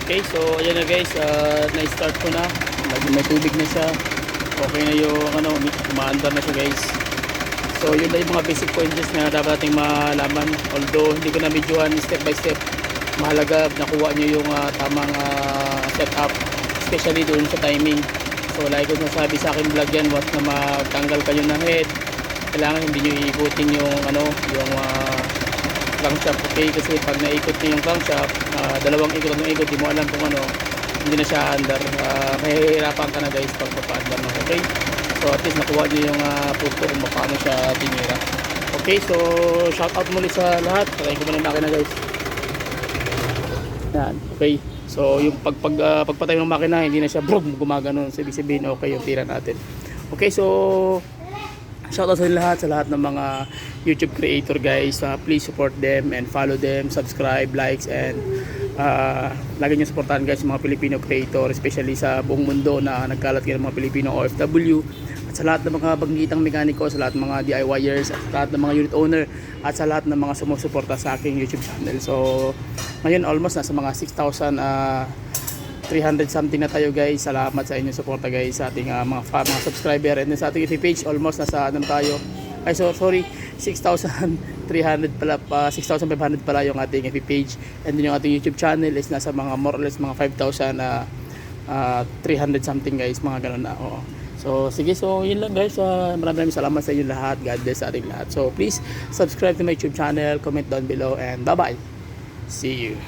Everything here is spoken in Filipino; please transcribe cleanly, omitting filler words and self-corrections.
Okay, so ayan na guys, na-start ko na. May tubig na siya. Okay na yung ano, umaandar na siya guys. So yun na yung mga basic points na dapat nating malaman. Although hindi ko na videohan step by step. Mahalaga nakuha nyo yung tamang setup, especially doon sa timing. So like ko nasabi sa akin vlog yan, once na magtanggal kayo ng head, kailangan hindi nyo iikutin yung ano, yung crankshaft. Okay, kasi pag naikot nyo yung crankshaft, dalawang ikot ng ikot, di mo alam kung ano, hindi na siya under. Mahihirapan ka na guys pag papa-under mo. Okay, so at least nakuha nyo yung puto kung paano siya tinira. Okay, so shout out muli sa lahat. Patayin ko muna yung makina guys. Yan, okay. So yung pagpatay ng makina, hindi na siya gumagano. So ibig sabihin okay yung tira natin. Okay, so shoutout sa lahat ng mga YouTube creator guys. Please support them and follow them, subscribe, likes, and lagi nyo supportahan guys mga Filipino creator, especially sa buong mundo na nagkalat kayo ng mga Filipino OFW, at sa lahat ng mga bagitang mekaniko, sa lahat ng mga DIYers, at sa lahat ng mga unit owner, at sa lahat ng mga sumusuporta sa aking YouTube channel. So ngayon almost nasa mga 6,300 something na tayo guys. Salamat sa inyong suporta guys sa ating mga subscriber, and then sa ating FB page almost nasa ano tayo. Ay so sorry, 6,300 pala, 6,500 pala yung ating FB page, and then yung ating YouTube channel is nasa mga more or less mga 5,300 something guys, mga ganun na. Oo. So sige, so yun lang guys. Maraming salamat sa inyo lahat. God bless sa ating lahat. So please subscribe to my YouTube channel, comment down below, and bye bye. See you.